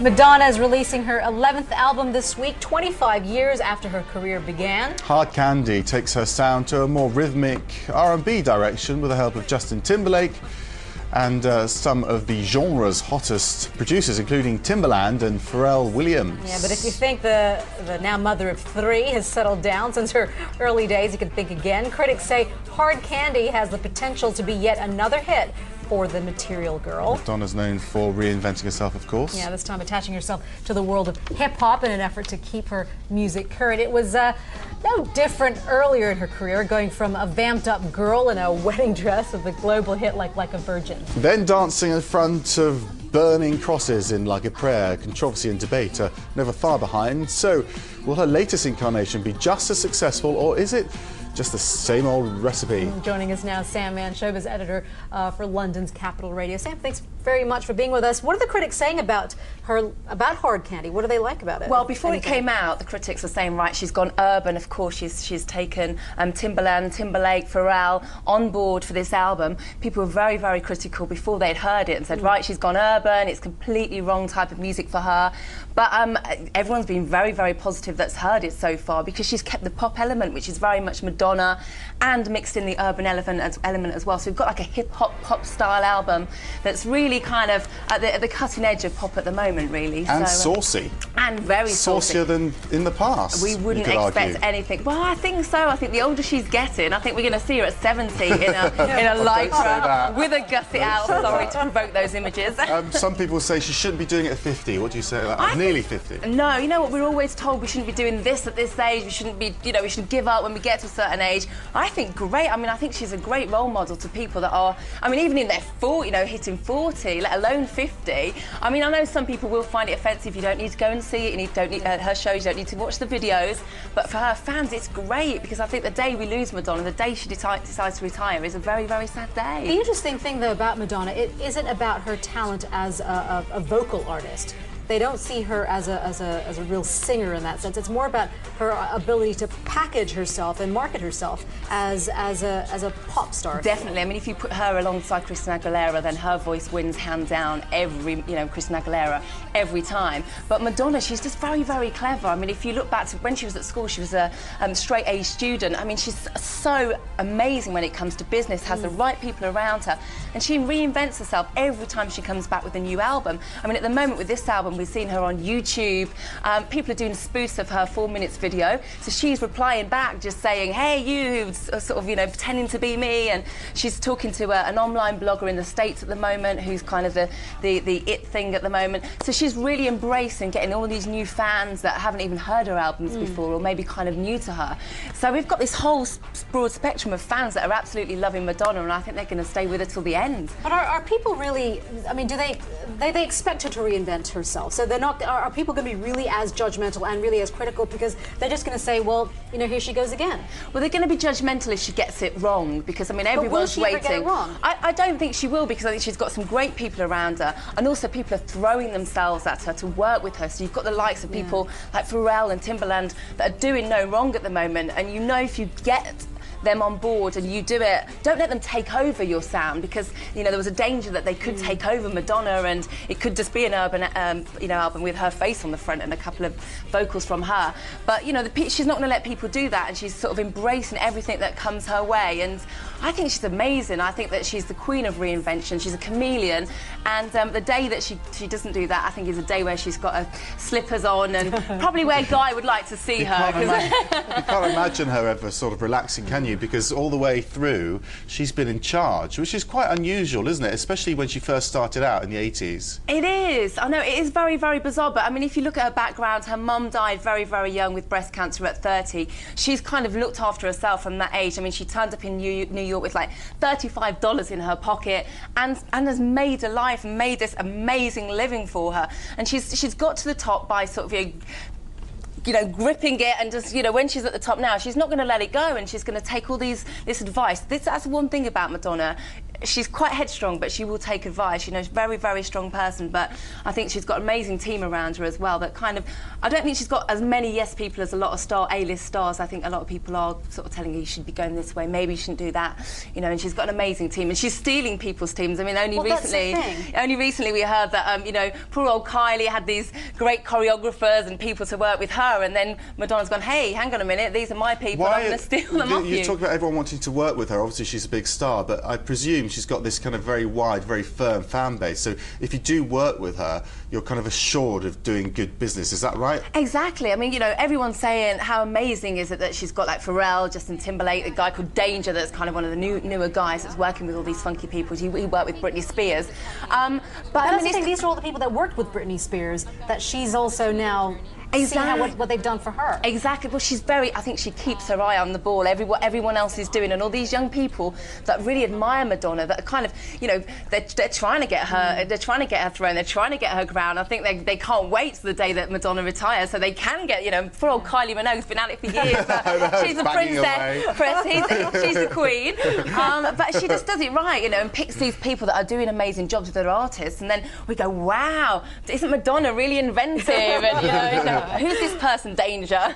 Madonna is releasing her 11th album this week, 25 years after her career began. Hard Candy takes her sound to a more rhythmic R&B direction with the help of Justin Timberlake and some of the genre's hottest producers, including Timbaland and Pharrell Williams. Yeah, but if you think the now mother of three has settled down since her early days, you can think again. Critics say Hard Candy has the potential to be yet another hit for the Material Girl. Madonna's known for reinventing herself, of course. Yeah, this time attaching herself to the world of hip-hop in an effort to keep her music current. It was no different earlier in her career, going from a vamped-up girl in a wedding dress with the global hit Like a Virgin. Then dancing in front of burning crosses in Like a Prayer. Controversy and debate are never far behind. So, will her latest incarnation be just as successful, or is it just the same old recipe? Joining us now, Sam Mann, showbiz editor for London's Capital Radio. Sam, thanks very much for being with us. What are the critics saying about her, about Hard Candy? What do they like about it? Well, before it came out, the critics were saying, right, she's gone urban. Of course, she's taken Timbaland, Timberlake, Pharrell on board for this album. People were very, very critical before they'd heard it and said, right, she's gone urban. It's completely wrong type of music for her. But everyone's been very, very positive that's heard it so far, because she's kept the pop element, which is very much Madonna, and mixed in the urban element as well. So we've got like a hip-hop, pop-style album that's really kind of at the cutting edge of pop at the moment, really. And so, saucy. And very saucy. Saucier than in the past. We wouldn't expect anything. Well, I think so. I think the older she's getting, I think we're going to see her at 70 in a lycra with a gusset out. Sorry to provoke those images. Some people say she shouldn't be doing it at 50. What do you say to that? Nearly 50. No, you know what? We're always told we shouldn't be doing this at this age. We shouldn't be, we should give up when we get to a certain age. I think great. I mean, I think she's a great role model to people that are, I mean, even in their 40, hitting 40, let alone 50. I mean, I know some people will find it offensive. You don't need to go and see it. You don't need her shows. You don't need to watch the videos. But for her fans, it's great, because I think the day we lose Madonna, the day she decides to retire, is a very, very sad day. The interesting thing, though, about Madonna, it isn't about her talent as a vocal artist. They don't see her as a real singer in that sense. It's more about her ability to package herself and market herself as a pop star. Definitely. I mean, if you put her alongside Christina Aguilera, then her voice wins hands down every, Christina Aguilera every time. But Madonna, she's just very, very clever. I mean, if you look back to when she was at school, she was a straight A student. I mean, she's so amazing when it comes to business, has the right people around her, and she reinvents herself every time she comes back with a new album. I mean, at the moment with this album, we've seen her on YouTube. People are doing spoofs of her 4 minutes video, so she's replying back, just saying, hey, you, sort of, pretending to be me. And she's talking to an online blogger in the States at the moment, who's kind of the it thing at the moment. So she's really embracing getting all these new fans that haven't even heard her albums before, or maybe kind of new to her. So we've got this whole broad spectrum of fans that are absolutely loving Madonna, and I think they're going to stay with her till the end. But are people really, I mean, do they expect her to reinvent herself? So they're not, are people going to be really as judgmental and really as critical, because they're just going to say, well, here she goes again? Well, they're going to be judgmental if she gets it wrong, because, I mean, everyone's waiting. But will she ever get it wrong? I don't think she will, because I think she's got some great people around her, and also people are throwing themselves at her to work with her. So you've got the likes of people like Pharrell and Timbaland that are doing no wrong at the moment, and if you get them on board and you do it, don't let them take over your sound, because there was a danger that they could take over Madonna, and it could just be an urban album with her face on the front and a couple of vocals from her. But she's not going to let people do that, and she's sort of embracing everything that comes her way. And I think she's amazing. I think that she's the queen of reinvention. She's a chameleon, and the day that she doesn't do that, I think, is a day where she's got her slippers on and probably where Guy would like to see her. You can't imagine her ever sort of relaxing, can you? Because all the way through, she's been in charge, which is quite unusual, isn't it? Especially when she first started out in the 80s. It is. I know, it is very, very bizarre. But, I mean, if you look at her background, her mum died very, very young with breast cancer at 30. She's kind of looked after herself from that age. I mean, she turned up in New York with, like, $35 in her pocket and has made a life and made this amazing living for her. And she's got to the top by sort of, gripping it, and just, when she's at the top now, she's not going to let it go, and she's going to take all this advice. That's one thing about Madonna. she's quite headstrong, but she will take advice. You know, she's a very, very strong person, but I think she's got an amazing team around her as well that kind of, I don't think she's got as many yes people as a lot of A-list stars. I think a lot of people are sort of telling her you should be going this way, maybe you shouldn't do that, you know, and she's got an amazing team, and she's stealing people's teams. I mean, only recently we heard that, you know, poor old Kylie had these great choreographers and people to work with her, and then Madonna's gone, hey, hang on a minute, these are my people, I'm going to steal them off you. You talk about everyone wanting to work with her. Obviously, she's a big star, but I presume she's got this kind of very wide, very firm fan base. So if you do work with her, you're kind of assured of doing good business. Is that right? Exactly. I mean, you know, everyone's saying how amazing is it that she's got like Pharrell, Justin Timberlake, a guy called Danger that's kind of one of the newer guys that's working with all these funky people. He worked with Britney Spears. But I mean, these are all the people that worked with Britney Spears that she's also now seeing what they've done for her. Exactly. Well, she's very, I think she keeps her eye on the ball, what everyone else is doing, and all these young people that really admire Madonna, that are kind of, you know, they're trying to get her, they're trying to get her throne, they're trying to get her crown. I think they can't wait to the day that Madonna retires so they can get, you know, poor old Kylie Minogue's been at it for years. She's a princess, she's the queen. But she just does it right, you know, and picks these people that are doing amazing jobs with their artists, and then we go, wow, isn't Madonna really inventive? And, you know, who's this person, Danger?